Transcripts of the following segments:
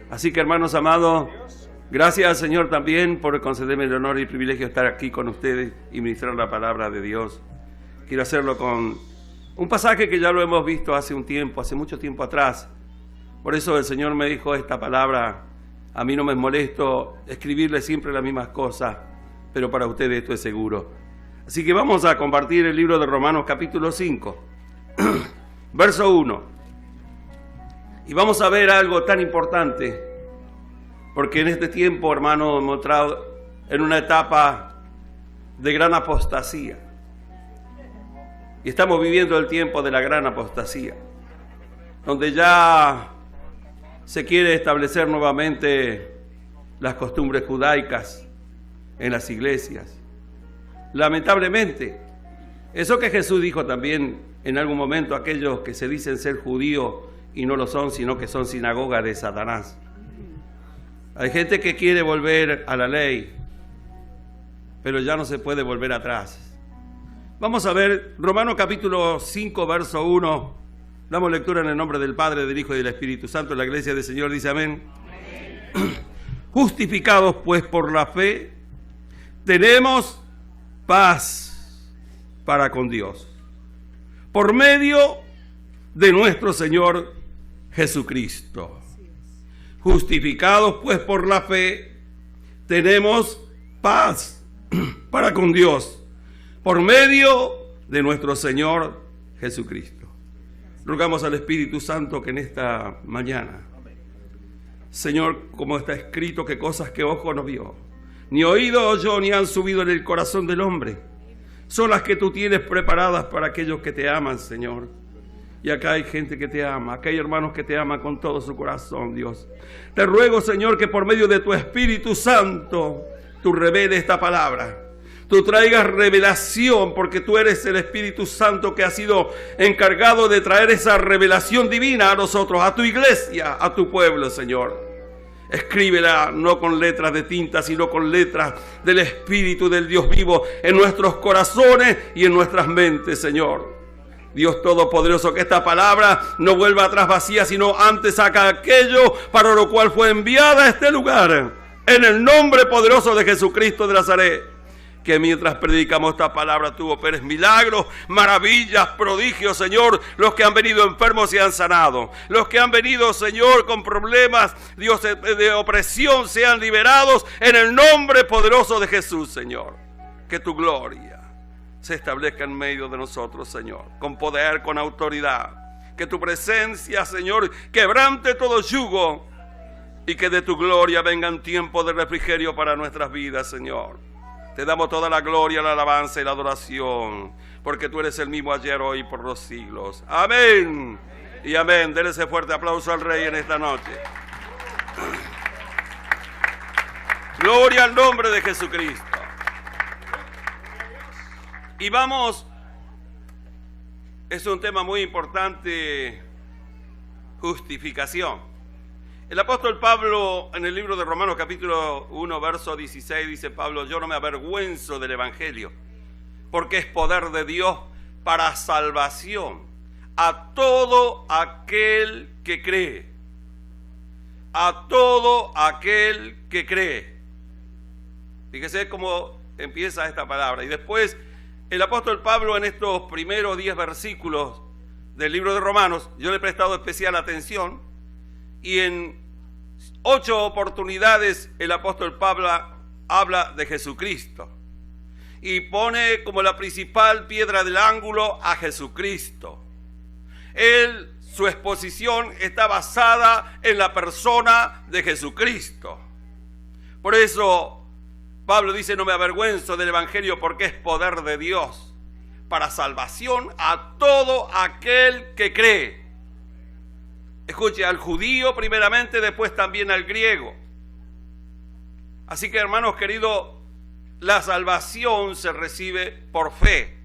Así que, hermanos amados, gracias al Señor también por concederme el honor y el privilegio de estar aquí con ustedes y ministrar la palabra de Dios. Quiero hacerlo con un pasaje que ya lo hemos visto hace mucho tiempo atrás. Por eso el Señor me dijo esta palabra: a mí no me molesto escribirle siempre las mismas cosas, pero para ustedes esto es seguro. Así que vamos a compartir el libro de Romanos capítulo 5, verso 1. Y vamos a ver algo tan importante, porque en este tiempo, hermano, hemos entrado en una etapa de gran apostasía. Y estamos viviendo el tiempo de la gran apostasía, donde ya se quiere establecer nuevamente las costumbres judaicas en las iglesias. Lamentablemente, eso que Jesús dijo también en algún momento, aquellos que se dicen ser judíos y no lo son, sino que son sinagoga de Satanás. Hay gente que quiere volver a la ley, pero ya no se puede volver atrás. Vamos a ver Romanos capítulo 5, verso 1. Damos lectura en el nombre del Padre, del Hijo y del Espíritu Santo. La iglesia del Señor dice amén. Justificados pues por la fe, tenemos paz para con Dios, por medio de nuestro Señor Jesucristo. Justificados pues por la fe, tenemos paz para con Dios, por medio de nuestro Señor Jesucristo. Rogamos al Espíritu Santo que en esta mañana, Señor, como está escrito, que cosas que ojo no vio, ni oído oyó, ni han subido en el corazón del hombre, son las que tú tienes preparadas para aquellos que te aman, Señor. Y acá hay gente que te ama, acá hay hermanos que te aman con todo su corazón, Dios. Te ruego, Señor, que por medio de tu Espíritu Santo, tú reveles esta palabra. Tú traigas revelación, porque tú eres el Espíritu Santo que ha sido encargado de traer esa revelación divina a nosotros, a tu iglesia, a tu pueblo, Señor. Escríbela no con letras de tinta, sino con letras del Espíritu del Dios vivo en nuestros corazones y en nuestras mentes, Señor. Dios Todopoderoso, que esta palabra no vuelva atrás vacía, sino antes haga aquello para lo cual fue enviada a este lugar. En el nombre poderoso de Jesucristo de Nazaret. Que mientras predicamos esta palabra tú operes milagros, maravillas, prodigios, Señor. Los que han venido enfermos se han sanado. Los que han venido, Señor, con problemas, Dios, de opresión, sean liberados en el nombre poderoso de Jesús, Señor. Que tu gloria se establezca en medio de nosotros, Señor, con poder, con autoridad. Que tu presencia, Señor, quebrante todo yugo y que de tu gloria vengan tiempos de refrigerio para nuestras vidas, Señor. Te damos toda la gloria, la alabanza y la adoración, porque tú eres el mismo ayer, hoy, por los siglos. Amén y amén. Denle ese fuerte aplauso al Rey en esta noche. Gloria al nombre de Jesucristo. Y vamos, es un tema muy importante, justificación. El apóstol Pablo, en el libro de Romanos capítulo 1, verso 16, dice Pablo: yo no me avergüenzo del evangelio, porque es poder de Dios para salvación a todo aquel que cree. A todo aquel que cree. Fíjese cómo empieza esta palabra. Y después el apóstol Pablo, en estos primeros 10 versículos del libro de Romanos, yo le he prestado especial atención, y en 8 oportunidades el apóstol Pablo habla de Jesucristo y pone como la principal piedra del ángulo a Jesucristo. Su exposición está basada en la persona de Jesucristo. Por eso Pablo dice: no me avergüenzo del evangelio, porque es poder de Dios para salvación a todo aquel que cree. Escuche, al judío primeramente, después también al griego. Así que, hermanos queridos, la salvación se recibe por fe.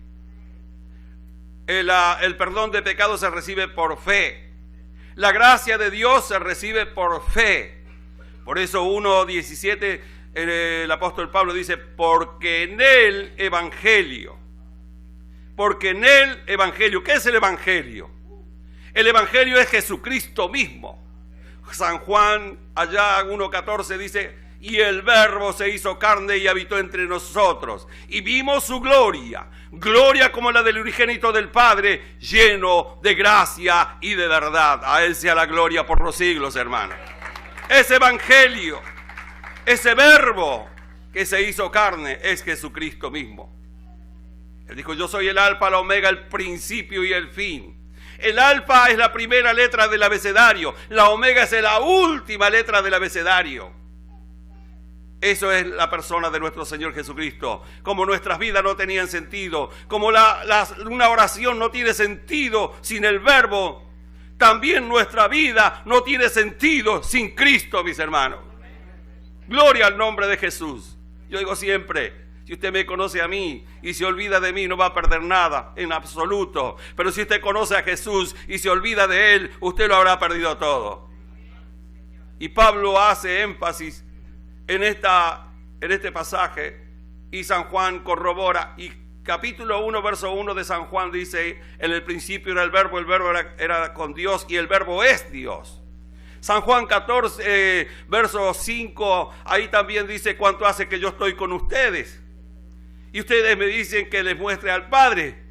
El perdón de pecados se recibe por fe. La gracia de Dios se recibe por fe. Por eso 1:17 el apóstol Pablo dice: porque en el evangelio. Porque en el evangelio, ¿qué es el evangelio? El evangelio es Jesucristo mismo. San Juan, allá 1:14 dice, y el Verbo se hizo carne y habitó entre nosotros. Y vimos su gloria, gloria como la del unigénito del Padre, lleno de gracia y de verdad. A Él sea la gloria por los siglos, hermanos. Ese evangelio, ese Verbo que se hizo carne es Jesucristo mismo. Él dijo, yo soy el alfa, la omega, el principio y el fin. El alfa es la primera letra del abecedario, la omega es la última letra del abecedario. Eso es la persona de nuestro Señor Jesucristo. Como nuestras vidas no tenían sentido, como una oración no tiene sentido sin el Verbo, también nuestra vida no tiene sentido sin Cristo, mis hermanos. Gloria al nombre de Jesús. Yo digo siempre, si usted me conoce a mí y se olvida de mí, no va a perder nada en absoluto. Pero si usted conoce a Jesús y se olvida de Él, usted lo habrá perdido todo. Y Pablo hace énfasis en este pasaje, y San Juan corrobora. Y capítulo 1, verso 1 de San Juan dice, en el principio era el Verbo era con Dios y el Verbo es Dios. San Juan 14, verso 5, ahí también dice, cuánto hace que yo estoy con ustedes y ustedes me dicen que les muestre al Padre.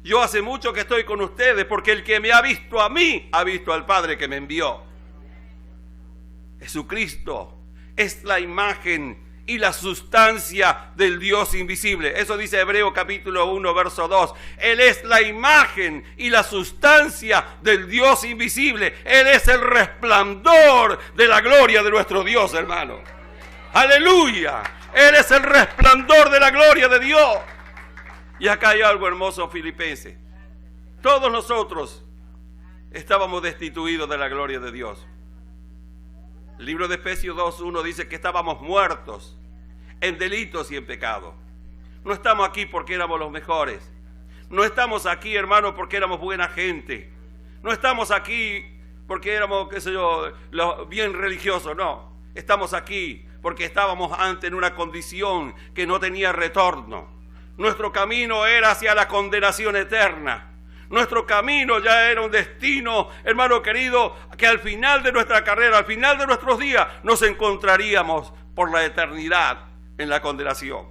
Yo hace mucho que estoy con ustedes, porque el que me ha visto a mí, ha visto al Padre que me envió. Jesucristo es la imagen y la sustancia del Dios invisible. Eso dice Hebreo capítulo 1, verso 2. Él es la imagen y la sustancia del Dios invisible. Él es el resplandor de la gloria de nuestro Dios, hermano. ¡Aleluya! Él es el resplandor de la gloria de Dios. Y acá hay algo hermoso, Filipenses. Todos nosotros estábamos destituidos de la gloria de Dios. El libro de Efesios 2:1 dice que estábamos muertos en delitos y en pecado. No estamos aquí porque éramos los mejores. No estamos aquí, hermano, porque éramos buena gente. No estamos aquí porque éramos, qué sé yo, bien religiosos. No, estamos aquí porque estábamos antes en una condición que no tenía retorno. Nuestro camino era hacia la condenación eterna. Nuestro camino ya era un destino, hermano querido, que al final de nuestra carrera, al final de nuestros días, nos encontraríamos por la eternidad en la condenación.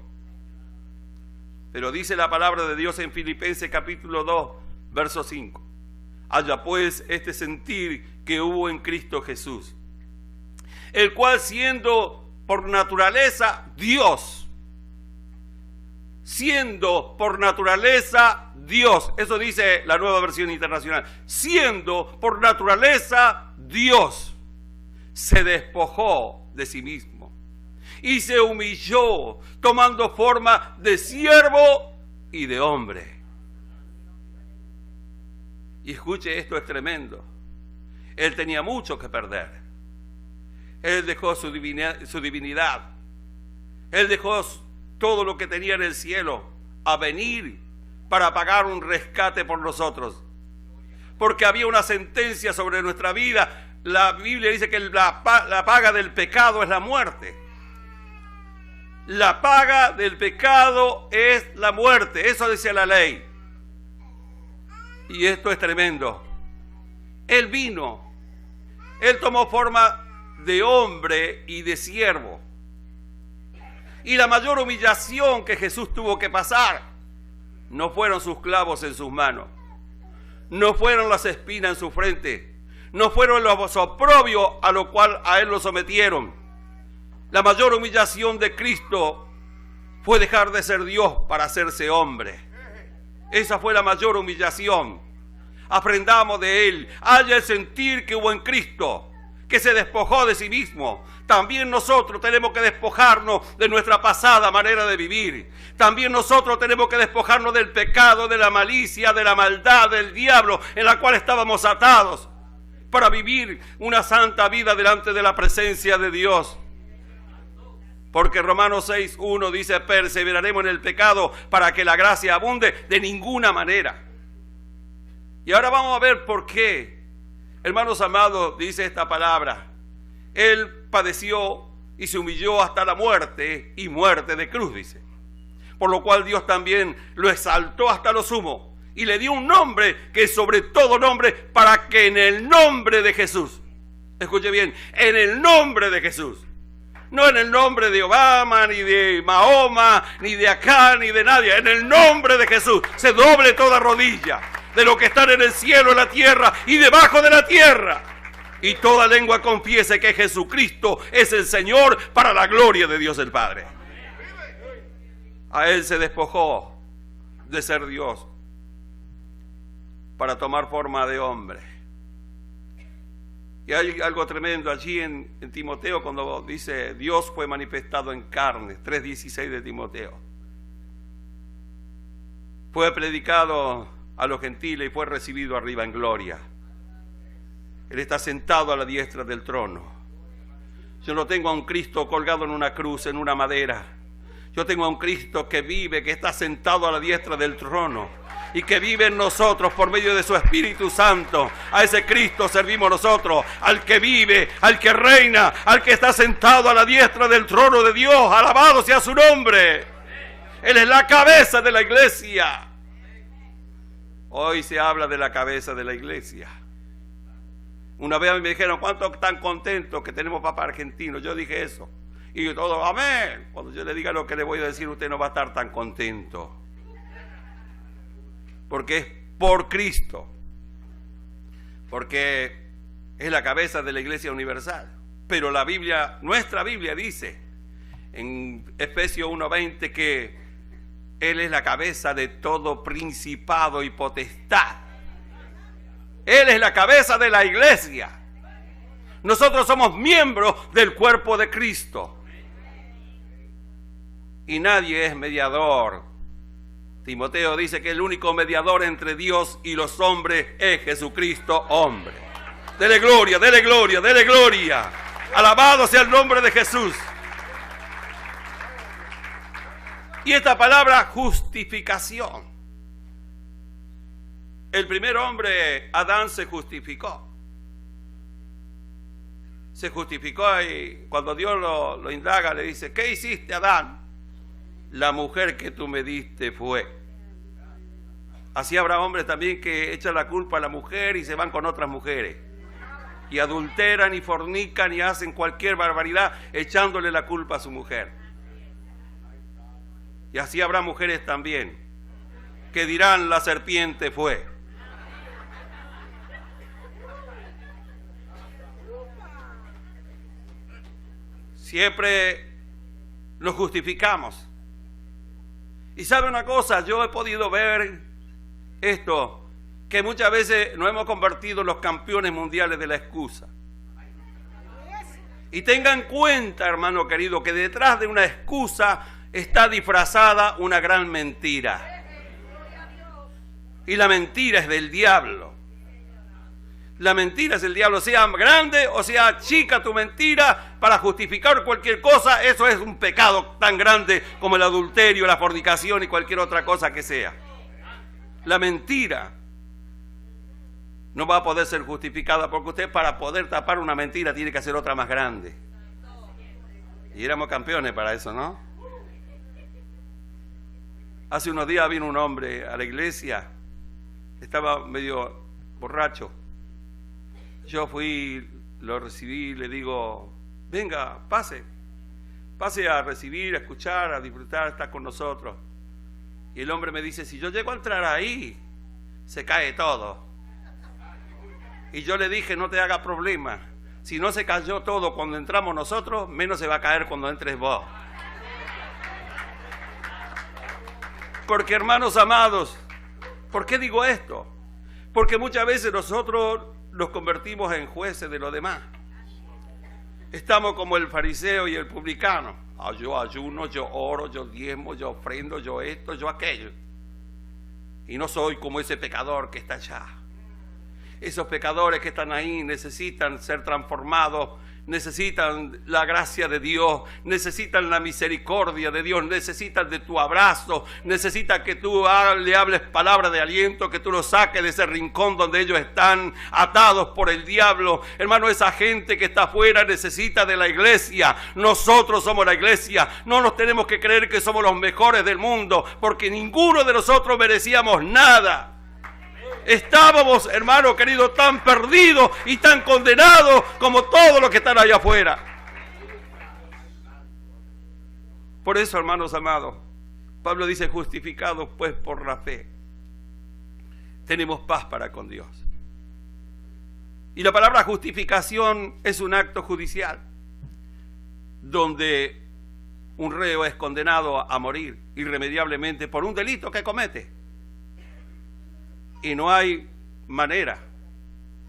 Pero dice la palabra de Dios en Filipenses capítulo 2, verso 5. Haya pues este sentir que hubo en Cristo Jesús, el cual siendo por naturaleza Dios, siendo por naturaleza Dios, eso dice la Nueva Versión Internacional, siendo por naturaleza Dios, se despojó de sí mismo y se humilló, tomando forma de siervo y de hombre. Y escuche, esto es tremendo. Él tenía mucho que perder. Él dejó su divinidad. Él dejó todo lo que tenía en el cielo a venir para pagar un rescate por nosotros. Porque había una sentencia sobre nuestra vida. La Biblia dice que la paga del pecado es la muerte. La paga del pecado es la muerte. Eso dice la ley. Y esto es tremendo. Él vino. Él tomó forma de hombre y de siervo. Y la mayor humillación que Jesús tuvo que pasar no fueron sus clavos en sus manos, no fueron las espinas en su frente, no fueron los oprobios a lo cual a él lo sometieron. La mayor humillación de Cristo fue dejar de ser Dios para hacerse hombre. Esa fue la mayor humillación. Aprendamos de él. Haya el sentir que hubo en Cristo, que se despojó de sí mismo. También nosotros tenemos que despojarnos de nuestra pasada manera de vivir. También nosotros tenemos que despojarnos del pecado, de la malicia, de la maldad, del diablo en la cual estábamos atados, para vivir una santa vida delante de la presencia de Dios. Porque Romanos 6:1 dice, perseveraremos en el pecado para que la gracia abunde. De ninguna manera. Y ahora vamos a ver por qué, hermanos amados, dice esta palabra. Él padeció y se humilló hasta la muerte, y muerte de cruz, dice. Por lo cual Dios también lo exaltó hasta lo sumo y le dio un nombre que es sobre todo nombre, para que en el nombre de Jesús Escuche bien, en el nombre de Jesús. No en el nombre de Obama, ni de Mahoma, ni de acá, ni de nadie. En el nombre de Jesús se doble toda rodilla de lo que están en el cielo, en la tierra y debajo de la tierra. Y toda lengua confiese que Jesucristo es el Señor para la gloria de Dios el Padre. A Él se despojó de ser Dios para tomar forma de hombre. Y hay algo tremendo allí en Timoteo cuando dice Dios fue manifestado en carne, 3:16 de Timoteo. Fue predicado a los gentiles y fue recibido arriba en gloria. Él está sentado a la diestra del trono. Yo no tengo a un Cristo colgado en una cruz, en una madera. Yo tengo a un Cristo que vive, que está sentado a la diestra del trono y que vive en nosotros por medio de su Espíritu Santo. A ese Cristo servimos nosotros, al que vive, al que reina, al que está sentado a la diestra del trono de Dios. Alabado sea su nombre. Él es la cabeza de la iglesia. Hoy se habla de la cabeza de la iglesia. Una vez me dijeron, ¿cuántos están contentos que tenemos Papa argentino? Yo dije eso. Y todos, amén. Cuando yo le diga lo que le voy a decir, usted no va a estar tan contento. Porque es por Cristo. Porque es la cabeza de la Iglesia Universal. Pero la Biblia, nuestra Biblia dice en Efesios 1:20 que Él es la cabeza de todo principado y potestad. Él es la cabeza de la iglesia. Nosotros somos miembros del cuerpo de Cristo. Y nadie es mediador. Timoteo dice que el único mediador entre Dios y los hombres es Jesucristo, hombre. Dele gloria, dele gloria, dele gloria. Alabado sea el nombre de Jesús. Y esta palabra justificación. El primer hombre, Adán, se justificó. Se justificó y cuando Dios lo indaga le dice, ¿qué hiciste, Adán? La mujer que tú me diste fue. Así habrá hombres también que echan la culpa a la mujer y se van con otras mujeres. Y adulteran y fornican y hacen cualquier barbaridad echándole la culpa a su mujer. Y así habrá mujeres también que dirán, la serpiente fue. Siempre nos justificamos. Y sabe una cosa, yo he podido ver esto, que muchas veces nos hemos convertido en los campeones mundiales de la excusa. Y tengan en cuenta, hermano querido, que detrás de una excusa está disfrazada una gran mentira. Y la mentira es del diablo. La mentira es del diablo, sea grande o sea chica tu mentira, para justificar cualquier cosa, eso es un pecado tan grande como el adulterio, la fornicación y cualquier otra cosa que sea. La mentira no va a poder ser justificada porque usted, para poder tapar una mentira, tiene que hacer otra más grande. Y éramos campeones para eso, ¿no? Hace unos días vino un hombre a la iglesia, estaba medio borracho. Yo fui, lo recibí, le digo, venga, pase a recibir, a escuchar, a disfrutar, estar con nosotros. Y el hombre me dice, si yo llego a entrar ahí, se cae todo. Y yo le dije, no te hagas problema, si no se cayó todo cuando entramos nosotros, menos se va a caer cuando entres vos. Porque, hermanos amados, ¿por qué digo esto? Porque muchas veces nosotros nos convertimos en jueces de los demás. Estamos como el fariseo y el publicano. Yo ayuno, yo oro, yo diezmo, yo ofrendo, yo esto, yo aquello. Y no soy como ese pecador que está allá. Esos pecadores que están ahí necesitan ser transformados, necesitan la gracia de Dios, necesitan la misericordia de Dios, necesitan de tu abrazo, necesitan que tú le hables palabra de aliento, que tú los saques de ese rincón donde ellos están atados por el diablo. Hermano, esa gente que está afuera necesita de la iglesia. Nosotros somos la iglesia. No nos tenemos que creer que somos los mejores del mundo, porque ninguno de nosotros merecíamos nada. Estábamos, hermano querido, tan perdidos y tan condenados como todos los que están allá afuera. Por eso, hermanos amados, Pablo dice, justificados pues por la fe, tenemos paz para con Dios. Y la palabra justificación es un acto judicial, donde un reo es condenado a morir irremediablemente por un delito que comete. Y no hay manera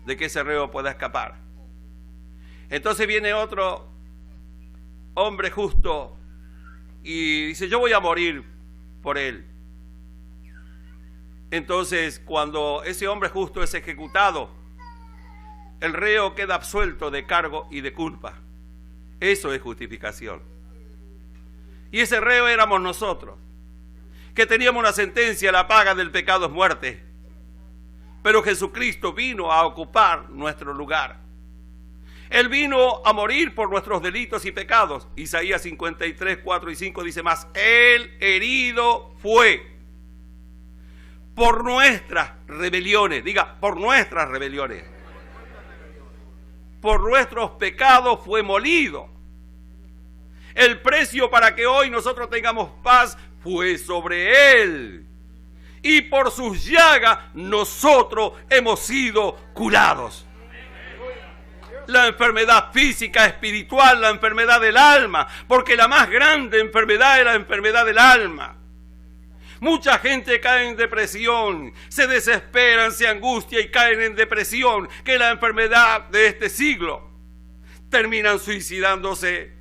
de que ese reo pueda escapar. Entonces viene otro hombre justo y dice, yo voy a morir por él. Entonces, cuando ese hombre justo es ejecutado, el reo queda absuelto de cargo y de culpa. Eso es justificación. Y ese reo éramos nosotros, que teníamos una sentencia, la paga del pecado es muerte. Pero Jesucristo vino a ocupar nuestro lugar. Él vino a morir por nuestros delitos y pecados. Isaías 53, 4 y 5 dice más, Él herido fue por nuestras rebeliones. Diga, por nuestras rebeliones. Por nuestros pecados fue molido. El precio para que hoy nosotros tengamos paz fue sobre Él. Y por sus llagas nosotros hemos sido curados. La enfermedad física, espiritual, la enfermedad del alma, porque la más grande enfermedad es la enfermedad del alma. Mucha gente cae en depresión, se desesperan, se angustian y caen en depresión, que es la enfermedad de este siglo. Terminan suicidándose.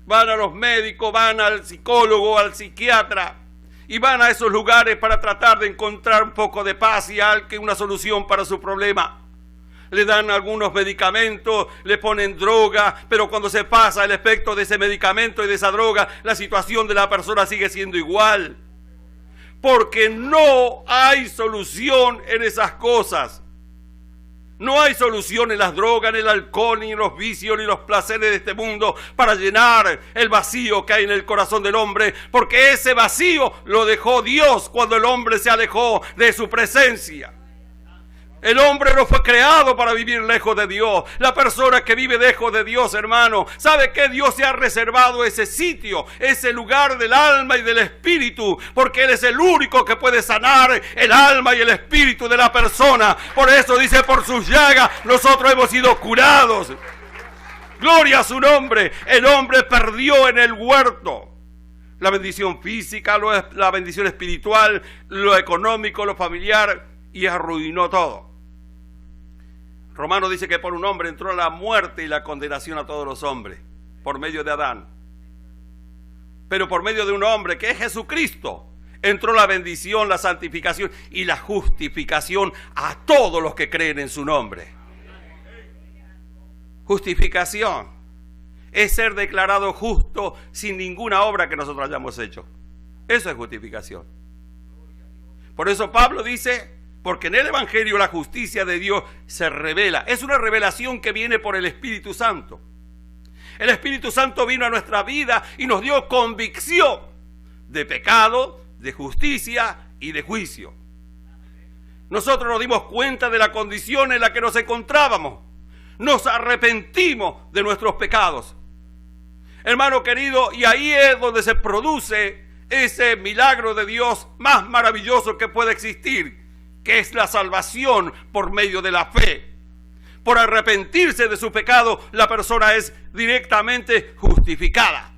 Van a los médicos, van al psicólogo, al psiquiatra, y van a esos lugares para tratar de encontrar un poco de paz y una solución para su problema. Le dan algunos medicamentos, le ponen droga, pero cuando se pasa el efecto de ese medicamento y de esa droga, la situación de la persona sigue siendo igual. Porque no hay solución en esas cosas. No hay solución en las drogas, en el alcohol, ni en los vicios, ni en los placeres de este mundo para llenar el vacío que hay en el corazón del hombre, porque ese vacío lo dejó Dios cuando el hombre se alejó de su presencia. El hombre no fue creado para vivir lejos de Dios. La persona que vive lejos de Dios, hermano, sabe que Dios se ha reservado ese sitio, ese lugar del alma y del espíritu, porque Él es el único que puede sanar el alma y el espíritu de la persona. Por eso dice, por sus llagas nosotros hemos sido curados. Gloria a su nombre. El hombre perdió en el huerto la bendición física, la bendición espiritual, lo económico, lo familiar, y arruinó todo. Romano dice que por un hombre entró la muerte y la condenación a todos los hombres, por medio de Adán. Pero por medio de un hombre que es Jesucristo, entró la bendición, la santificación y la justificación a todos los que creen en su nombre. Justificación es ser declarado justo sin ninguna obra que nosotros hayamos hecho. Eso es justificación. Por eso Pablo dice, porque en el Evangelio la justicia de Dios se revela. Es una revelación que viene por el Espíritu Santo. El Espíritu Santo vino a nuestra vida y nos dio convicción de pecado, de justicia y de juicio. Nosotros nos dimos cuenta de la condición en la que nos encontrábamos. Nos arrepentimos de nuestros pecados. Hermano querido, y ahí es donde se produce ese milagro de Dios más maravilloso que puede existir, que es la salvación por medio de la fe. Por arrepentirse de su pecado, la persona es directamente justificada,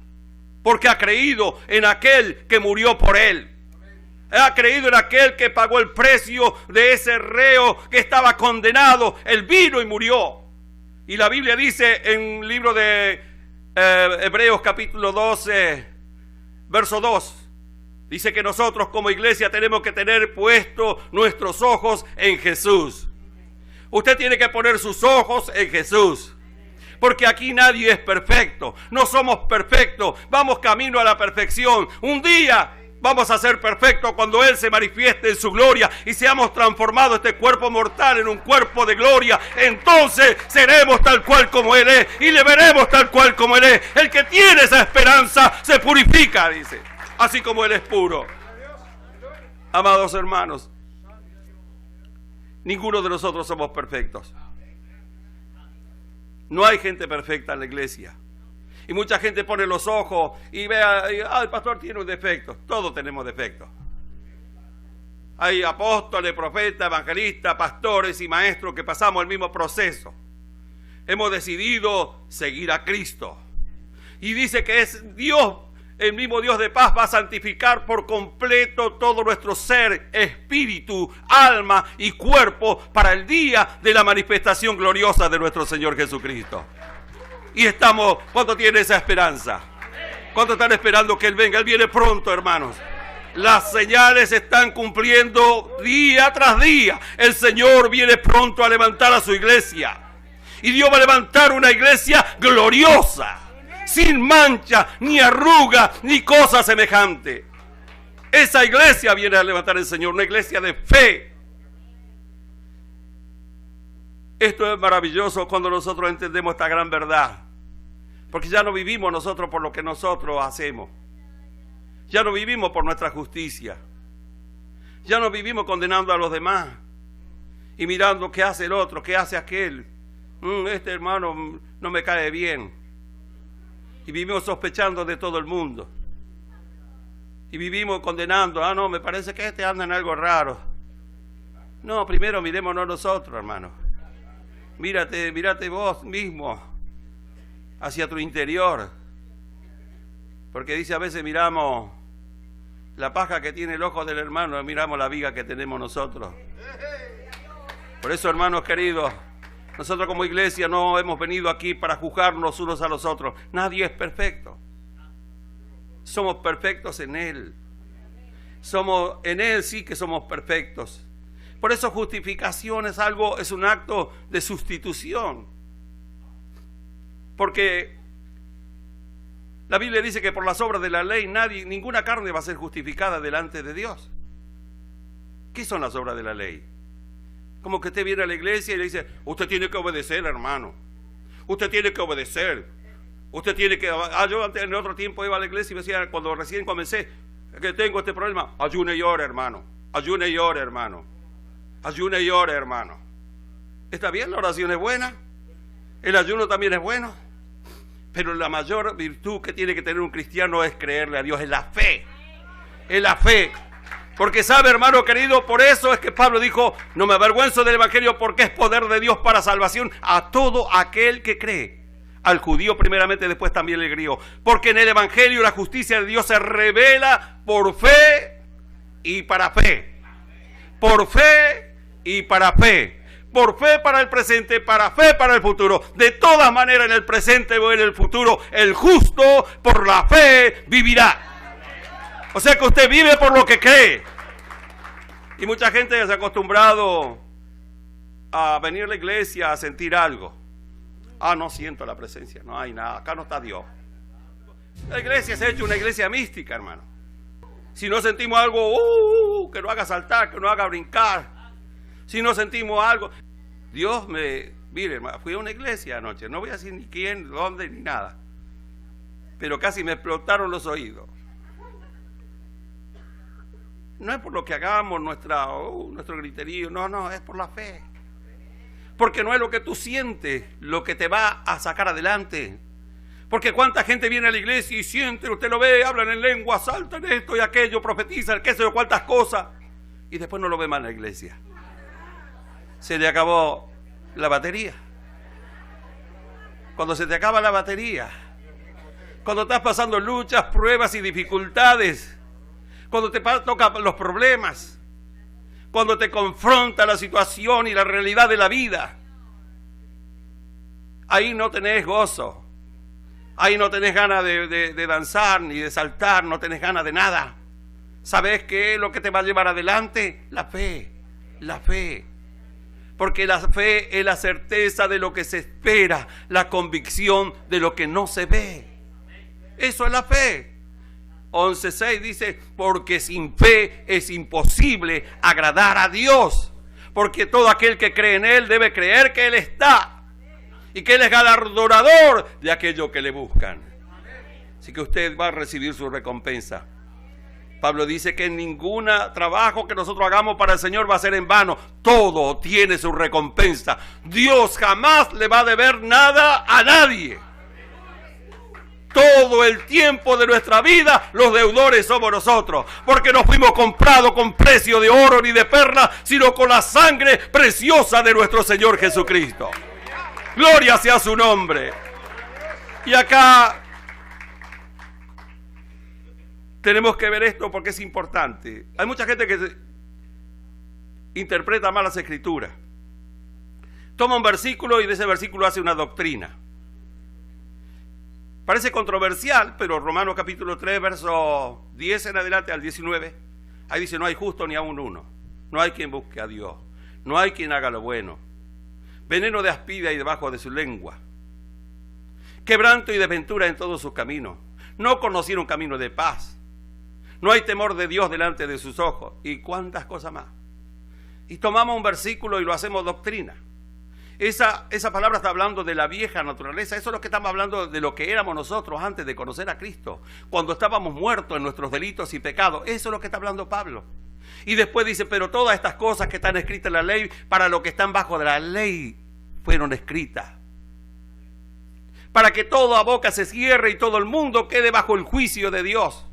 porque ha creído en aquel que murió por él. Ha creído en aquel que pagó el precio de ese reo que estaba condenado. Él vino y murió. Y la Biblia dice en el libro de Hebreos capítulo 12, verso 2, dice que nosotros como iglesia tenemos que tener puestos nuestros ojos en Jesús. Usted tiene que poner sus ojos en Jesús. Porque aquí nadie es perfecto. No somos perfectos. Vamos camino a la perfección. Un día vamos a ser perfectos cuando Él se manifieste en su gloria y seamos transformados este cuerpo mortal en un cuerpo de gloria. Entonces seremos tal cual como Él es y le veremos tal cual como Él es. El que tiene esa esperanza se purifica, dice. Así como Él es puro. Amados hermanos, Ninguno de nosotros somos perfectos. No hay gente perfecta en la iglesia. Y mucha gente pone los ojos y ve, el pastor tiene un defecto. Todos tenemos defectos. Hay apóstoles, profetas, evangelistas, pastores y maestros que pasamos el mismo proceso. Hemos decidido seguir a Cristo. Y dice que es Dios, el mismo Dios de paz, va a santificar por completo todo nuestro ser, espíritu, alma y cuerpo para el día de la manifestación gloriosa de nuestro Señor Jesucristo. Y estamos, ¿cuánto tiene esa esperanza? ¿Cuánto están esperando que Él venga? Él viene pronto, hermanos. Las señales se están cumpliendo día tras día. El Señor viene pronto a levantar a su iglesia. Y Dios va a levantar una iglesia gloriosa, sin mancha, ni arruga, ni cosa semejante. Esa iglesia viene a levantar el Señor, una iglesia de fe. Esto es maravilloso cuando nosotros entendemos esta gran verdad. Porque ya no vivimos nosotros por lo que nosotros hacemos. Ya no vivimos por nuestra justicia. Ya no vivimos condenando a los demás y mirando qué hace el otro, qué hace aquel. Este hermano no me cae bien. Y vivimos sospechando de todo el mundo. Y vivimos condenando. No, me parece que este anda en algo raro. No, primero mirémonos nosotros, hermano. Mírate vos mismo hacia tu interior. Porque dice, a veces miramos la paja que tiene el ojo del hermano, miramos la viga que tenemos nosotros. Por eso, hermanos queridos, nosotros como iglesia no hemos venido aquí para juzgarnos unos a los otros. Nadie es perfecto. Somos perfectos en Él. En Él sí que somos perfectos. Por eso justificación es un acto de sustitución. Porque la Biblia dice que por las obras de la ley ninguna carne va a ser justificada delante de Dios. ¿Qué son las obras de la ley? Como que usted viene a la iglesia y le dice, usted tiene que obedecer, hermano. Usted tiene que obedecer. Usted tiene que... yo antes, en otro tiempo iba a la iglesia y me decía, cuando recién comencé, que tengo este problema, ayune y ore, hermano. Ayune y ore, hermano. Ayune y ore, hermano. ¿Está bien? La oración es buena. El ayuno también es bueno. Pero la mayor virtud que tiene que tener un cristiano es creerle a Dios, es la fe. Es la fe. Porque sabe, hermano querido, por eso es que Pablo dijo, no me avergüenzo del evangelio porque es poder de Dios para salvación a todo aquel que cree. Al judío primeramente, después también al griego. Porque en el evangelio la justicia de Dios se revela por fe y para fe. Por fe y para fe. Por fe para el presente, para fe para el futuro. De todas maneras, en el presente o en el futuro, el justo por la fe vivirá. O sea que usted vive por lo que cree. Y mucha gente se ha acostumbrado a venir a la iglesia a sentir algo. No siento la presencia, no hay nada, acá no está Dios. La iglesia se ha hecho una iglesia mística, hermano. Si no sentimos algo, que nos haga saltar, que nos haga brincar. Si no sentimos algo, mire, fui a una iglesia anoche, no voy a decir ni quién, dónde, ni nada. Pero casi me explotaron los oídos. No es por lo que hagamos nuestro griterío, no, es por la fe. Porque no es lo que tú sientes lo que te va a sacar adelante. Porque cuánta gente viene a la iglesia y siente, usted lo ve, hablan en lengua, saltan esto y aquello, profetizan, qué sé yo, cuántas cosas. Y después no lo ve más en la iglesia. Se le acabó la batería. Cuando se te acaba la batería, cuando estás pasando luchas, pruebas y dificultades, cuando te tocan los problemas, cuando te confronta la situación y la realidad de la vida, ahí no tenés gozo, ahí no tenés ganas de danzar ni de saltar, no tenés ganas de nada. ¿Sabés qué es lo que te va a llevar adelante? La fe, la fe. Porque la fe es la certeza de lo que se espera, la convicción de lo que no se ve. Eso es la fe. 11:6 dice, porque sin fe es imposible agradar a Dios. Porque todo aquel que cree en Él debe creer que Él está. Y que Él es galardonador de aquellos que le buscan. Así que usted va a recibir su recompensa. Pablo dice que ningún trabajo que nosotros hagamos para el Señor va a ser en vano. Todo tiene su recompensa. Dios jamás le va a deber nada a nadie. Todo el tiempo de nuestra vida los deudores somos nosotros, porque no fuimos comprados con precio de oro ni de perla, sino con la sangre preciosa de nuestro Señor Jesucristo. Gloria sea su nombre. Y acá tenemos que ver esto porque es importante. Hay mucha gente que interpreta mal las Escrituras. Toma un versículo y de ese versículo hace una doctrina. Parece controversial, pero Romanos capítulo 3, verso 10 en adelante al 19, ahí dice: no hay justo ni aun uno, no hay quien busque a Dios, no hay quien haga lo bueno, veneno de aspida y debajo de su lengua, quebranto y desventura en todos sus caminos, no conocieron camino de paz, no hay temor de Dios delante de sus ojos, y cuántas cosas más. Y tomamos un versículo y lo hacemos doctrina. Esa palabra está hablando de la vieja naturaleza. Eso es lo que estamos hablando, de lo que éramos nosotros antes de conocer a Cristo, cuando estábamos muertos en nuestros delitos y pecados. Eso es lo que está hablando Pablo. Y después dice: pero todas estas cosas que están escritas en la ley, para los que están bajo de la ley, fueron escritas, para que toda boca se cierre y todo el mundo quede bajo el juicio de Dios.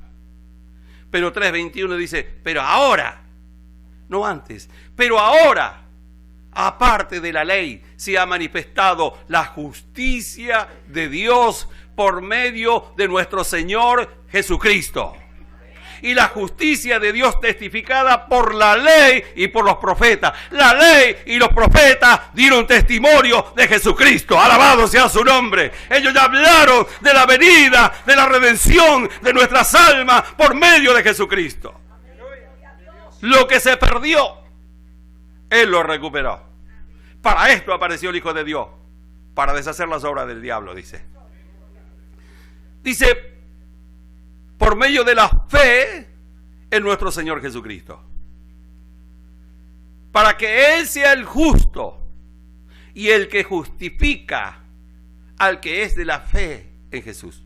Pero 3:21 dice: pero ahora, no antes, pero ahora, aparte de la ley, se ha manifestado la justicia de Dios por medio de nuestro Señor Jesucristo. Y la justicia de Dios testificada por la ley y por los profetas. La ley y los profetas dieron testimonio de Jesucristo. Alabado sea su nombre. Ellos ya hablaron de la venida, de la redención de nuestras almas por medio de Jesucristo. Lo que se perdió, Él lo recuperó. Para esto apareció el Hijo de Dios, para deshacer las obras del diablo, dice. Dice: por medio de la fe en nuestro Señor Jesucristo, para que Él sea el justo y el que justifica al que es de la fe en Jesús.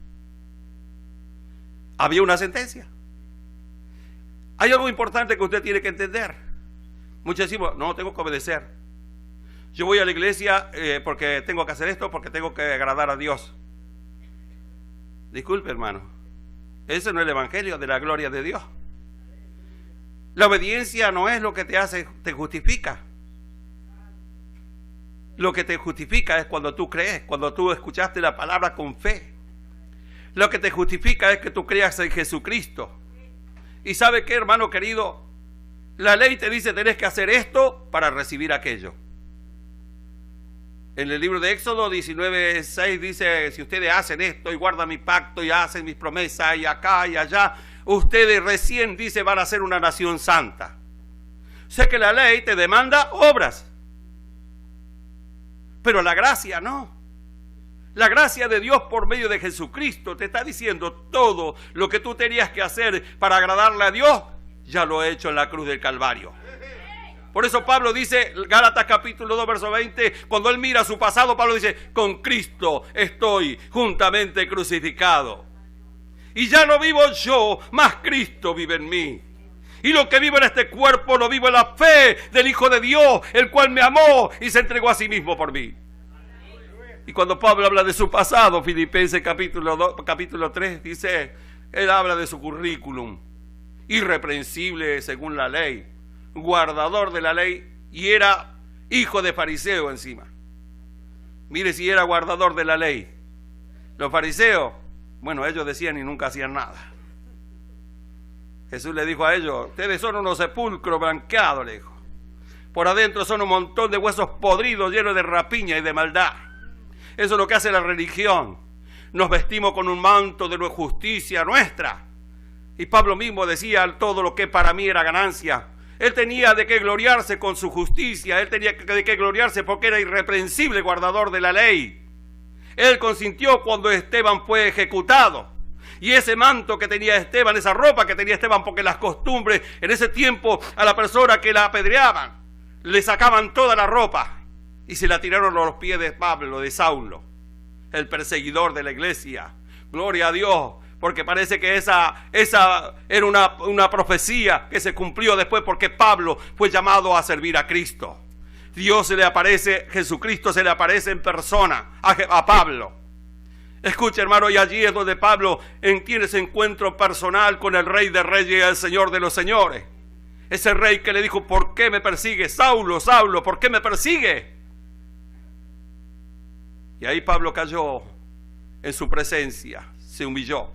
Había una sentencia. Hay algo importante que usted tiene que entender. Muchos decimos: no, tengo que obedecer. Yo voy a la iglesia porque tengo que hacer esto, porque tengo que agradar a Dios. Disculpe, hermano, ese no es el evangelio de la gloria de Dios. La obediencia no es lo que te hace, te justifica. Lo que te justifica es cuando tú crees, cuando tú escuchaste la palabra con fe. Lo que te justifica es que tú creas en Jesucristo. Y ¿sabe qué, hermano querido? La ley te dice: tenés que hacer esto para recibir aquello. En el libro de Éxodo 19:6 dice: si ustedes hacen esto y guardan mi pacto y hacen mis promesas y acá y allá, ustedes recién, dice, van a ser una nación santa. Sé que la ley te demanda obras, pero la gracia no. La gracia de Dios por medio de Jesucristo te está diciendo: todo lo que tú tenías que hacer para agradarle a Dios, ya lo he hecho en la cruz del Calvario. Por eso Pablo dice, Gálatas capítulo 2, verso 20, cuando él mira su pasado, Pablo dice: con Cristo estoy juntamente crucificado. Y ya no vivo yo, mas Cristo vive en mí. Y lo que vivo en este cuerpo lo vivo en la fe del Hijo de Dios, el cual me amó y se entregó a sí mismo por mí. Y cuando Pablo habla de su pasado, Filipenses capítulo 3, dice, él habla de su currículum: irreprensible según la ley, guardador de la ley, y era hijo de fariseo encima. Mire si era guardador de la ley. Los fariseos, bueno, ellos decían y nunca hacían nada. Jesús le dijo a ellos: ustedes son unos sepulcros blanqueados, le dijo. Por adentro son un montón de huesos podridos llenos de rapiña y de maldad. Eso es lo que hace la religión. Nos vestimos con un manto de justicia nuestra. Y Pablo mismo decía: todo lo que para mí era ganancia. Él tenía de qué gloriarse con su justicia. Él tenía de qué gloriarse porque era irreprensible guardador de la ley. Él consintió cuando Esteban fue ejecutado. Y ese manto que tenía Esteban, esa ropa que tenía Esteban, porque las costumbres en ese tiempo a la persona que la apedreaban, le sacaban toda la ropa y se la tiraron a los pies de Pablo, de Saulo, el perseguidor de la iglesia. Gloria a Dios, porque parece que esa era una profecía que se cumplió después, porque Pablo fue llamado a servir a Cristo. Dios se le aparece, Jesucristo se le aparece en persona a Pablo. Escucha, hermano, y allí es donde Pablo tiene ese encuentro personal con el Rey de Reyes y el Señor de los Señores. Ese rey que le dijo: ¿por qué me persigue? Saulo, Saulo, ¿por qué me persigue? Y ahí Pablo cayó en su presencia, se humilló.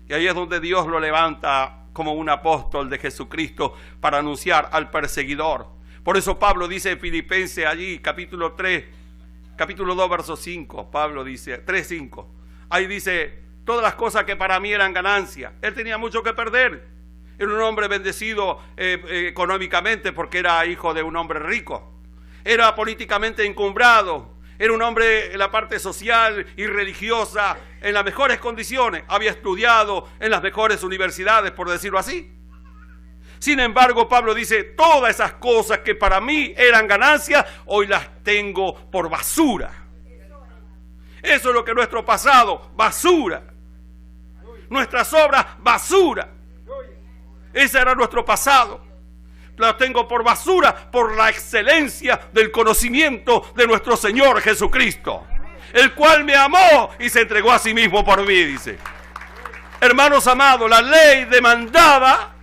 Y ahí es donde Dios lo levanta como un apóstol de Jesucristo para anunciar al perseguidor. Por eso Pablo dice en Filipenses allí, capítulo 2, verso 5, Pablo dice, 3:5. Ahí dice: todas las cosas que para mí eran ganancia. Él tenía mucho que perder. Era un hombre bendecido económicamente porque era hijo de un hombre rico. Era políticamente encumbrado. Era un hombre en la parte social y religiosa en las mejores condiciones. Había estudiado en las mejores universidades, por decirlo así. Sin embargo, Pablo dice: todas esas cosas que para mí eran ganancias, hoy las tengo por basura. Eso es lo que nuestro pasado, basura. Nuestras obras, basura. Ese era nuestro pasado. Lo tengo por basura por la excelencia del conocimiento de nuestro Señor Jesucristo, el cual me amó y se entregó a sí mismo por mí, dice. Hermanos amados, la ley demandaba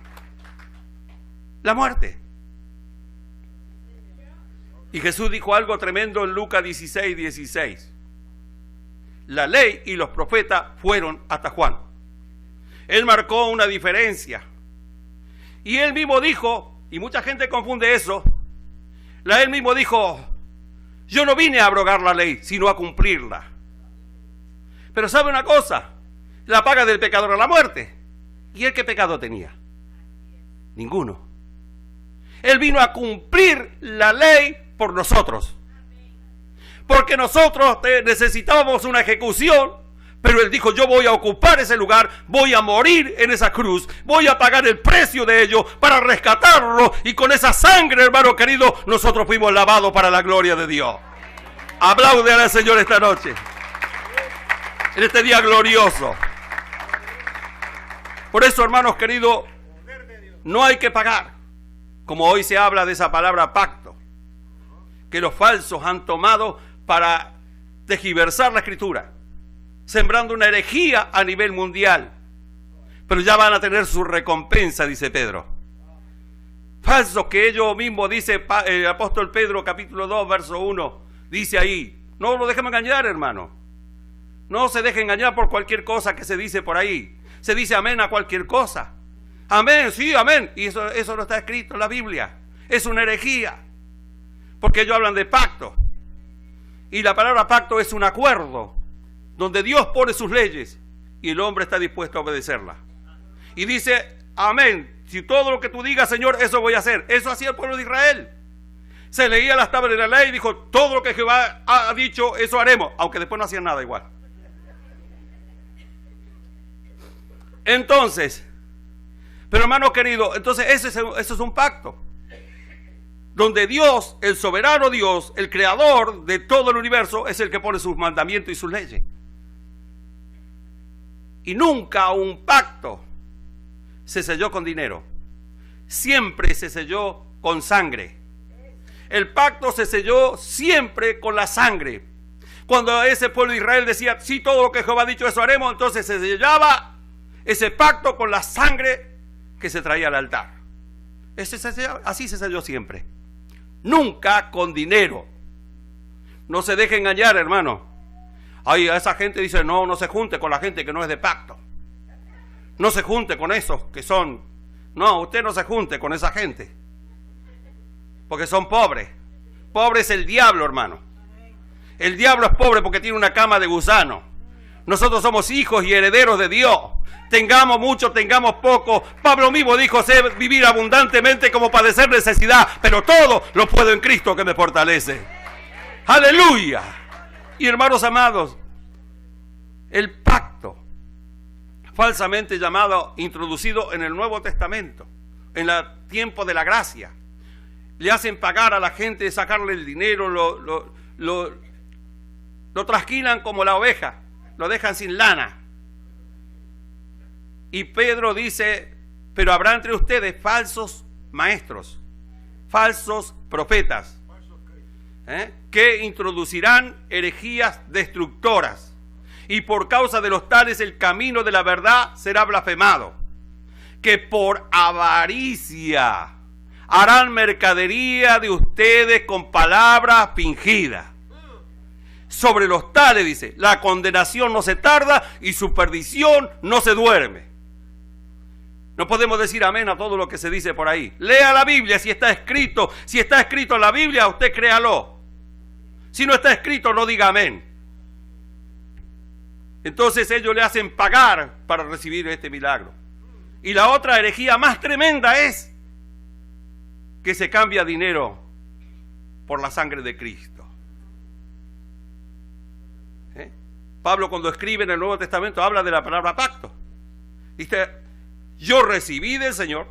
la muerte. Y Jesús dijo algo tremendo en Lucas 16:16. La ley y los profetas fueron hasta Juan. Él marcó una diferencia. Y él mismo dijo, y mucha gente confunde eso, él mismo dijo: yo no vine a abrogar la ley, sino a cumplirla. Pero ¿sabe una cosa? La paga del pecador es la muerte. ¿Y él qué pecado tenía? Ninguno. Él vino a cumplir la ley por nosotros. Porque nosotros necesitábamos una ejecución, pero él dijo: yo voy a ocupar ese lugar, voy a morir en esa cruz, voy a pagar el precio de ello para rescatarlo, y con esa sangre, hermano querido, nosotros fuimos lavados para la gloria de Dios. Aplaude al Señor esta noche, en este día glorioso. Por eso, hermanos queridos, no hay que pagar, como hoy se habla de esa palabra pacto, que los falsos han tomado para tergiversar la Escritura, sembrando una herejía a nivel mundial. Pero ya van a tener su recompensa, dice Pedro. Falsos que ellos mismos, dice el apóstol Pedro, capítulo 2, verso 1, dice ahí: no lo dejemos engañar, hermano. No se deje engañar por cualquier cosa que se dice por ahí. Se dice amén a cualquier cosa. Amén, sí, amén. Y eso no está escrito en la Biblia. Es una herejía. Porque ellos hablan de pacto. Y la palabra pacto es un acuerdo donde Dios pone sus leyes y el hombre está dispuesto a obedecerlas. Y dice: amén, si todo lo que tú digas, Señor, eso voy a hacer. Eso hacía el pueblo de Israel. Se leía las tablas de la ley y dijo: todo lo que Jehová ha dicho, eso haremos. Aunque después no hacían nada igual. Entonces, pero hermano querido, entonces eso es un pacto. Donde Dios, el soberano Dios, el creador de todo el universo, es el que pone sus mandamientos y sus leyes. Y nunca un pacto se selló con dinero. Siempre se selló con sangre. El pacto se selló siempre con la sangre. Cuando ese pueblo de Israel decía: sí, todo lo que Jehová ha dicho, eso haremos, entonces se sellaba ese pacto con la sangre que se traía al altar. Así se selló siempre. Nunca con dinero. No se deje engañar, hermano. Ay, esa gente dice: no se junte con la gente que no es de pacto. No se junte con esos que son. No, usted no se junte con esa gente, porque son pobres. Pobre es el diablo, hermano. El diablo es pobre porque tiene una cama de gusano. Nosotros somos hijos y herederos de Dios. Tengamos mucho, tengamos poco. Pablo mismo dijo: sé vivir abundantemente como padecer necesidad, pero todo lo puedo en Cristo que me fortalece. ¡Aleluya! Y hermanos amados, el pacto falsamente llamado, introducido en el Nuevo Testamento, en el tiempo de la gracia, le hacen pagar a la gente, sacarle el dinero, lo trasquilan como la oveja, lo dejan sin lana. Y Pedro dice, pero habrá entre ustedes falsos maestros, falsos profetas, que introducirán herejías destructoras, y por causa de los tales el camino de la verdad será blasfemado, que por avaricia harán mercadería de ustedes con palabras fingidas. Sobre los tales, dice, la condenación no se tarda y su perdición no se duerme. No podemos decir amén a todo lo que se dice por ahí. Lea la Biblia si está escrito. Si está escrito en la Biblia, usted créalo. Si no está escrito, no diga amén. Entonces ellos le hacen pagar para recibir este milagro. Y la otra herejía más tremenda es que se cambia dinero por la sangre de Cristo. Pablo, cuando escribe en el Nuevo Testamento, habla de la palabra pacto. Dice, yo recibí del Señor,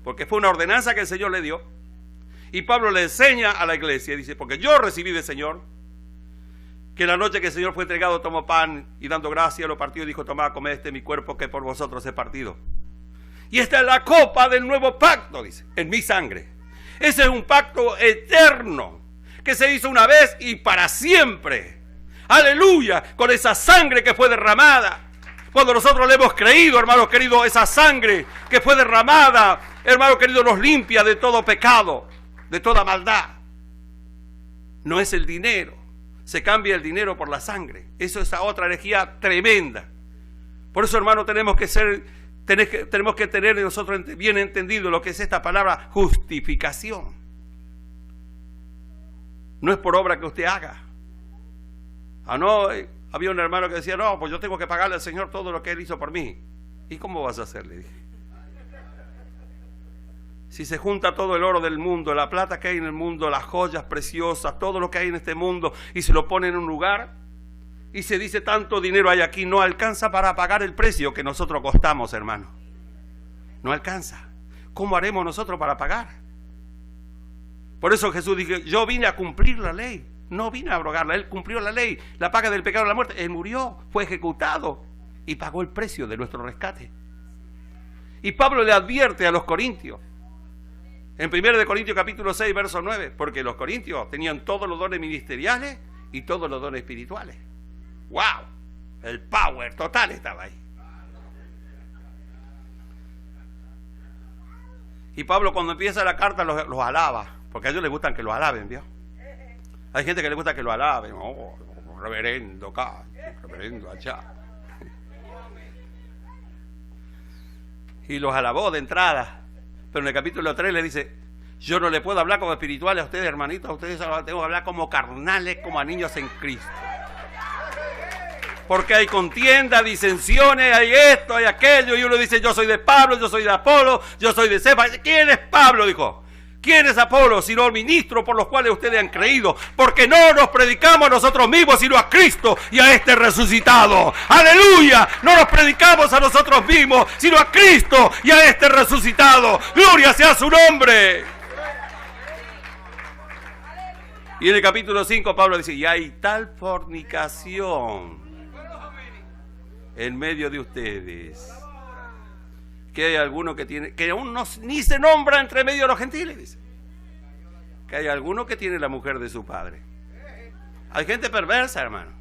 porque fue una ordenanza que el Señor le dio. Y Pablo le enseña a la iglesia, dice, porque yo recibí del Señor, que la noche que el Señor fue entregado, tomó pan y dando gracias lo partió y dijo, tomad, comed, este es mi cuerpo que por vosotros he partido. Y esta es la copa del nuevo pacto, dice, en mi sangre. Ese es un pacto eterno, que se hizo una vez y para siempre. Aleluya, con esa sangre que fue derramada. Cuando nosotros le hemos creído, hermanos queridos, esa sangre que fue derramada, hermano querido, nos limpia de todo pecado, de toda maldad. No es el dinero, se cambia el dinero por la sangre. Eso es otra herejía tremenda. Por eso, hermano, tenemos que tener nosotros bien entendido lo que es esta palabra justificación. No es por obra que usted haga. Había un hermano que decía, no, pues yo tengo que pagarle al Señor todo lo que Él hizo por mí. ¿Y cómo vas a hacer? Le dije. Si se junta todo el oro del mundo, la plata que hay en el mundo, las joyas preciosas, todo lo que hay en este mundo, y se lo pone en un lugar, y se dice tanto dinero hay aquí, no alcanza para pagar el precio que nosotros costamos, hermano. No alcanza. ¿Cómo haremos nosotros para pagar? Por eso Jesús dijo, yo vine a cumplir la ley. No vino a abrogarla, Él cumplió la ley, la paga del pecado de la muerte. Él murió, fue ejecutado y pagó el precio de nuestro rescate. Y Pablo le advierte a los corintios, en 1 Corintios capítulo 6, verso 9, porque los corintios tenían todos los dones ministeriales y todos los dones espirituales. ¡Wow! El power total estaba ahí. Y Pablo, cuando empieza la carta, los alaba, porque a ellos les gustan que los alaben, ¿vio? Hay gente que le gusta que lo alaben, reverendo acá, reverendo allá. Y los alabó de entrada. Pero en el capítulo 3 le dice, yo no le puedo hablar como espirituales a ustedes, hermanitos, a ustedes tengo que hablar como carnales, como a niños en Cristo. Porque hay contienda, disensiones, hay esto, hay aquello, y uno dice, yo soy de Pablo, yo soy de Apolo, yo soy de Cefas. ¿Quién es Pablo? Dijo. ¿Quién es Apolo sino el ministro por los cuales ustedes han creído? Porque no nos predicamos a nosotros mismos, sino a Cristo y a este resucitado. ¡Aleluya! No nos predicamos a nosotros mismos, sino a Cristo y a este resucitado. ¡Gloria sea su nombre! Y en el capítulo 5 Pablo dice, y hay tal fornicación en medio de ustedes, que hay alguno que aún ni se nombra entre medio de los gentiles, dice. Que hay alguno que tiene la mujer de su padre. Hay gente perversa, hermano,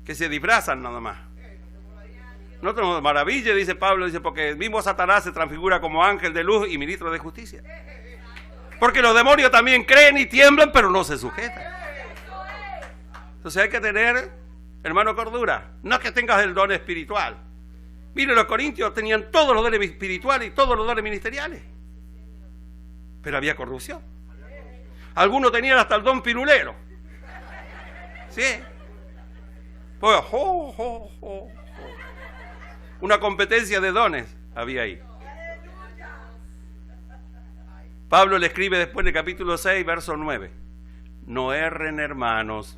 que se disfrazan nada más. No tenemos maravilla, dice Pablo, dice, porque el mismo Satanás se transfigura como ángel de luz y ministro de justicia. Porque los demonios también creen y tiemblan, pero no se sujetan. Entonces hay que tener, hermano, cordura. No es que tengas el don espiritual. Mire, los corintios tenían todos los dones espirituales y todos los dones ministeriales, pero había corrupción. Algunos tenían hasta el don pirulero. ¿Sí? Pues, una competencia de dones había ahí. Pablo le escribe después en el capítulo 6, verso 9. No erren, hermanos,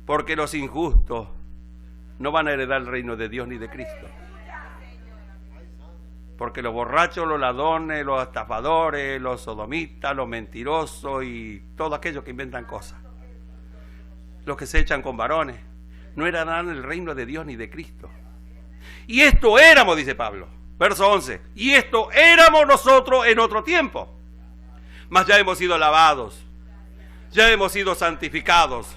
porque los injustos no van a heredar el reino de Dios ni de Cristo. Porque los borrachos, los ladrones, los estafadores, los sodomitas, los mentirosos y todos aquellos que inventan cosas, los que se echan con varones, no heredarán el reino de Dios ni de Cristo. Y esto éramos, dice Pablo, verso 11, y esto éramos nosotros en otro tiempo. Mas ya hemos sido lavados, ya hemos sido santificados,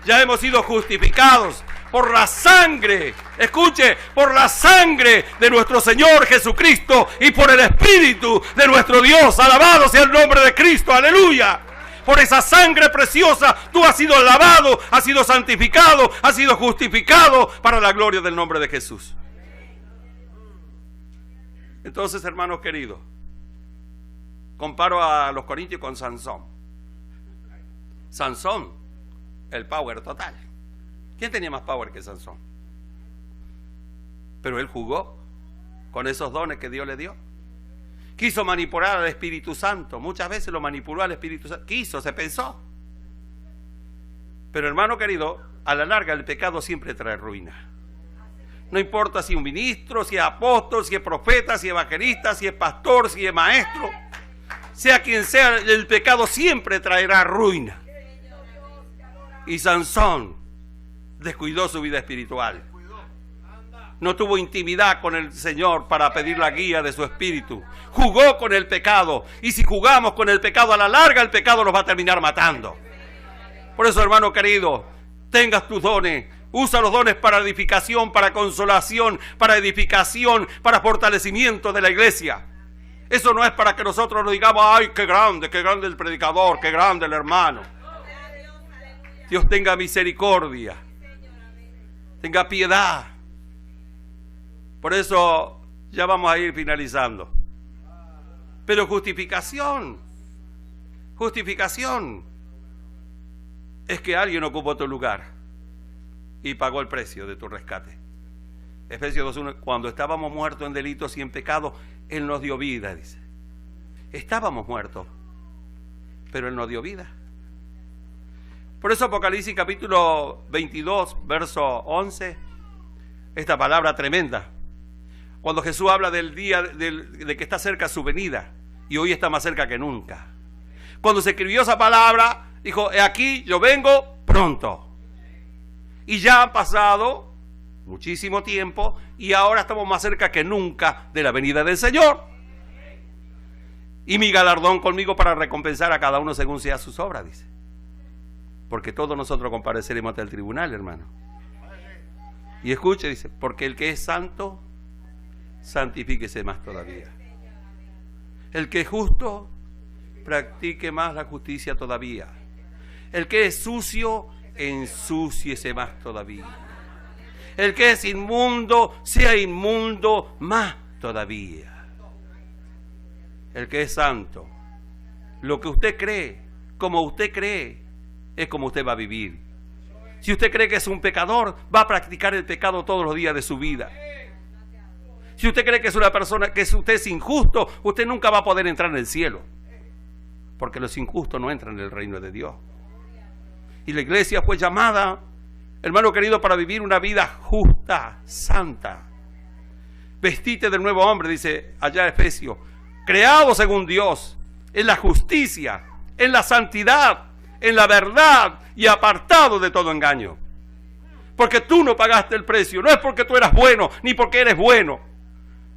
ya hemos sido justificados por la sangre, escuche, por la sangre de nuestro Señor Jesucristo y por el Espíritu de nuestro Dios. Alabado sea el nombre de Cristo, aleluya. Por esa sangre preciosa tú has sido lavado, has sido santificado, has sido justificado para la gloria del nombre de Jesús. Entonces, hermanos queridos, comparo a los corintios con Sansón. Sansón, el power total. ¿Quién tenía más power que Sansón? Pero él jugó con esos dones que Dios le dio. Quiso manipular al Espíritu Santo. Muchas veces lo manipuló al Espíritu Santo. Quiso, se pensó. Pero hermano querido, a la larga el pecado siempre trae ruina. No importa si es un ministro, si es apóstol, si es profeta, si es evangelista, si es pastor, si es maestro. Sea quien sea, el pecado siempre traerá ruina. Y Sansón descuidó su vida espiritual. No tuvo intimidad con el Señor para pedir la guía de su espíritu. Jugó con el pecado. Y si jugamos con el pecado, a la larga el pecado nos va a terminar matando. Por eso, hermano querido, tengas tus dones. Usa los dones para edificación, para consolación, para edificación, para fortalecimiento de la iglesia. Eso no es para que nosotros nos digamos, ay, qué grande el predicador, qué grande el hermano. Dios tenga misericordia. Tenga piedad. Por eso ya vamos a ir finalizando. Pero justificación es que alguien ocupó tu lugar y pagó el precio de tu rescate. Efesios 2:1, cuando estábamos muertos en delitos y en pecados, Él nos dio vida, dice. Estábamos muertos, pero Él nos dio vida. Por eso Apocalipsis capítulo 22, verso 11, esta palabra tremenda. Cuando Jesús habla del día de que está cerca su venida, y hoy está más cerca que nunca. Cuando se escribió esa palabra, dijo, he aquí, yo vengo pronto. Y ya ha pasado muchísimo tiempo, y ahora estamos más cerca que nunca de la venida del Señor. Y mi galardón conmigo para recompensar a cada uno según sea sus obras, dice. Porque todos nosotros compareceremos ante el tribunal, hermano. Y escuche, dice, porque el que es santo, santifíquese más todavía. El que es justo, practique más la justicia todavía. El que es sucio, ensúciese más todavía. El que es inmundo, sea inmundo más todavía. El que es santo, lo que usted cree, como usted cree, es como usted va a vivir. Si usted cree que es un pecador, va a practicar el pecado todos los días de su vida. Si usted cree que es una persona, que usted es injusto, usted nunca va a poder entrar en el cielo. Porque los injustos no entran en el reino de Dios. Y la iglesia fue llamada, hermano querido, para vivir una vida justa, santa. Vestite del nuevo hombre, dice allá Efesios, creado según Dios, en la justicia, en la santidad, en la verdad y apartado de todo engaño. Porque tú no pagaste el precio, no es porque tú eras bueno, ni porque eres bueno.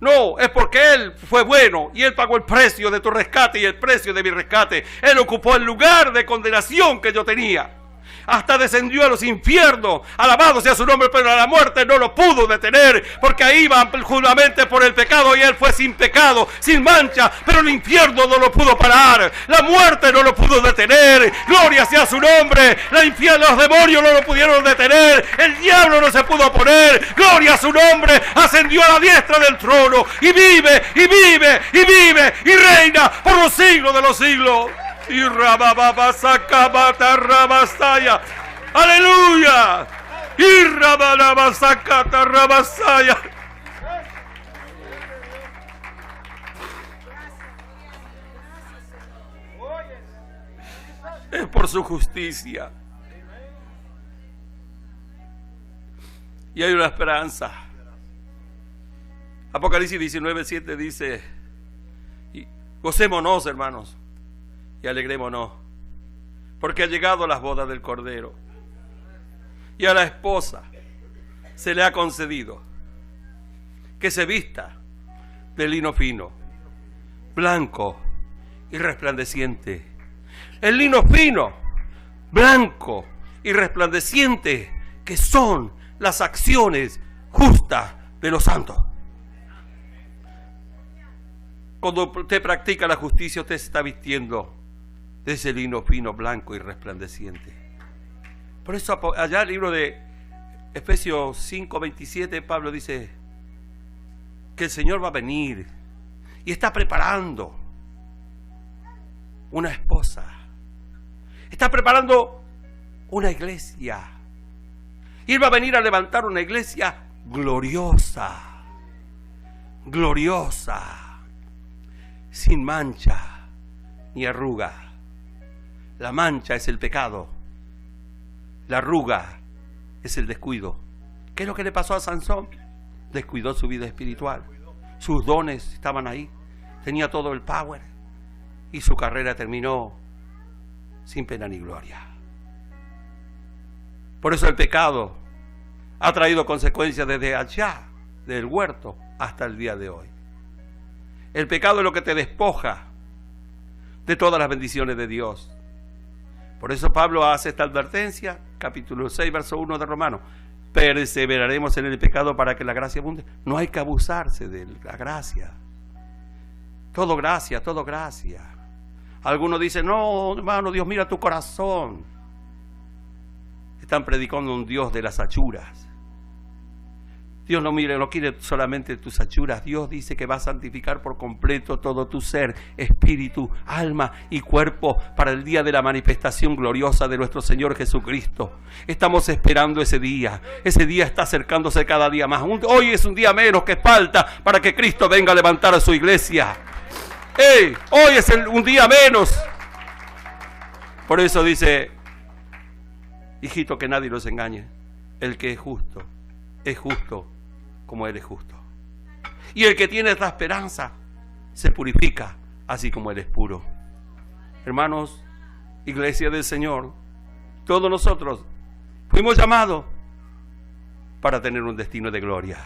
No, es porque Él fue bueno y Él pagó el precio de tu rescate y el precio de mi rescate. Él ocupó el lugar de condenación que yo tenía. Hasta descendió a los infiernos, alabado sea su nombre, pero a la muerte no lo pudo detener, porque ahí iba justamente por el pecado y Él fue sin pecado, sin mancha, pero el infierno no lo pudo parar, la muerte no lo pudo detener, gloria sea su nombre, los demonios no lo pudieron detener, el diablo no se pudo oponer, gloria a su nombre, ascendió a la diestra del trono y vive, y vive, y vive, y reina por los siglos de los siglos. Y rabababasacabata rabasaya. Aleluya. Y rabababasacata rabasaya. Es por su justicia. Y hay una esperanza. Apocalipsis 19:7 dice: gocémonos, hermanos, y alegrémonos, porque ha llegado las bodas del Cordero, y a la esposa se le ha concedido que se vista de lino fino, blanco y resplandeciente. El lino fino, blanco y resplandeciente, que son las acciones justas de los santos. Cuando usted practica la justicia, usted se está vistiendo de ese lino fino, blanco y resplandeciente. Por eso allá el libro de Efesios 5:27, Pablo dice que el Señor va a venir y está preparando una esposa. Está preparando una iglesia. Y Él va a venir a levantar una iglesia gloriosa, gloriosa, sin mancha ni arruga. La mancha es el pecado, la arruga es el descuido. ¿Qué es lo que le pasó a Sansón? Descuidó su vida espiritual. Sus dones estaban ahí, tenía todo el power, y su carrera terminó sin pena ni gloria. Por eso el pecado ha traído consecuencias desde allá, del huerto, hasta el día de hoy. El pecado es lo que te despoja de todas las bendiciones de Dios. Por eso Pablo hace esta advertencia, capítulo 6, verso 1 de Romanos. Perseveraremos en el pecado para que la gracia abunde. No hay que abusarse de la gracia. Todo gracia, todo gracia. Algunos dicen, no, hermano, Dios mira tu corazón. Están predicando un Dios de las achuras. Dios no quiere solamente tus achuras. Dios dice que va a santificar por completo todo tu ser, espíritu, alma y cuerpo para el día de la manifestación gloriosa de nuestro Señor Jesucristo. Estamos esperando ese día. Ese día está acercándose cada día más. Hoy es un día menos que falta para que Cristo venga a levantar a su iglesia. Hoy es un día menos. Por eso dice, hijito, que nadie los engañe. El que es justo como Él es justo. Y el que tiene esta esperanza se purifica así como Él es puro. Hermanos, iglesia del Señor, todos nosotros fuimos llamados para tener un destino de gloria.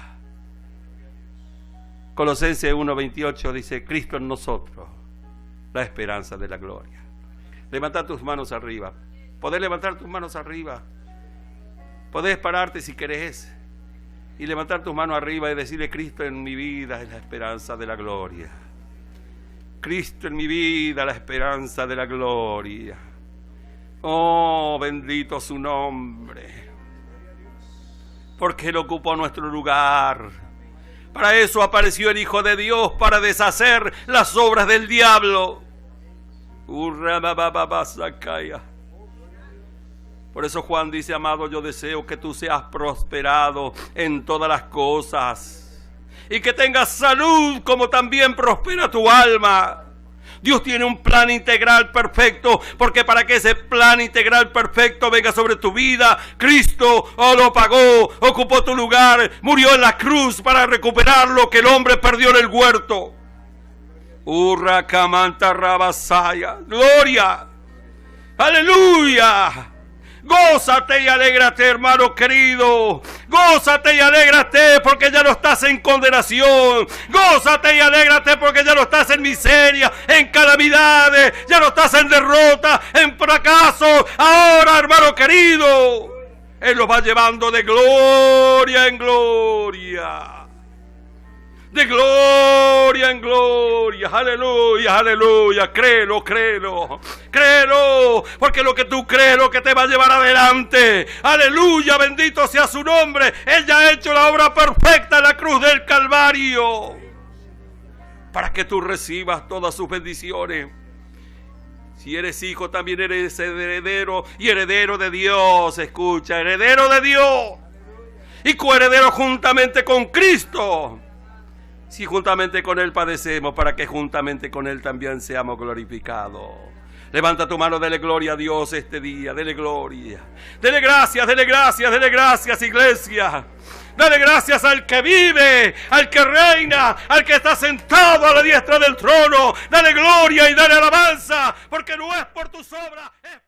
Colosenses 1:28 dice, Cristo en nosotros, la esperanza de la gloria. Levanta tus manos arriba. Podés levantar tus manos arriba. Podés pararte si querés y levantar tus manos arriba y decirle, Cristo en mi vida es la esperanza de la gloria. Cristo en mi vida, la esperanza de la gloria. Oh, bendito su nombre. Porque Él ocupó nuestro lugar. Para eso apareció el Hijo de Dios, para deshacer las obras del diablo. Por eso Juan dice, amado, yo deseo que tú seas prosperado en todas las cosas y que tengas salud como también prospera tu alma. Dios tiene un plan integral perfecto, porque para que ese plan integral perfecto venga sobre tu vida, Cristo lo pagó, ocupó tu lugar, murió en la cruz para recuperar lo que el hombre perdió en el huerto. Gloria, aleluya. Gózate y alégrate, hermano querido. Gózate y alégrate porque ya no estás en condenación. Gózate y alégrate porque ya no estás en miseria, en calamidades. Ya no estás en derrota, en fracaso. Ahora, hermano querido, Él los va llevando de gloria en gloria. De gloria en gloria, aleluya, aleluya, créelo, créelo, créelo, porque lo que tú crees es lo que te va a llevar adelante, aleluya, bendito sea su nombre. Él ya ha hecho la obra perfecta en la cruz del Calvario, para que tú recibas todas sus bendiciones. Si eres hijo, también eres heredero y heredero de Dios, escucha, heredero de Dios y coheredero juntamente con Cristo. Si juntamente con Él padecemos, para que juntamente con Él también seamos glorificados. Levanta tu mano, dele gloria a Dios este día, dele gloria. Dele gracias, iglesia. Dale gracias al que vive, al que reina, al que está sentado a la diestra del trono. Dale gloria y dale alabanza, porque no es por tus obras, es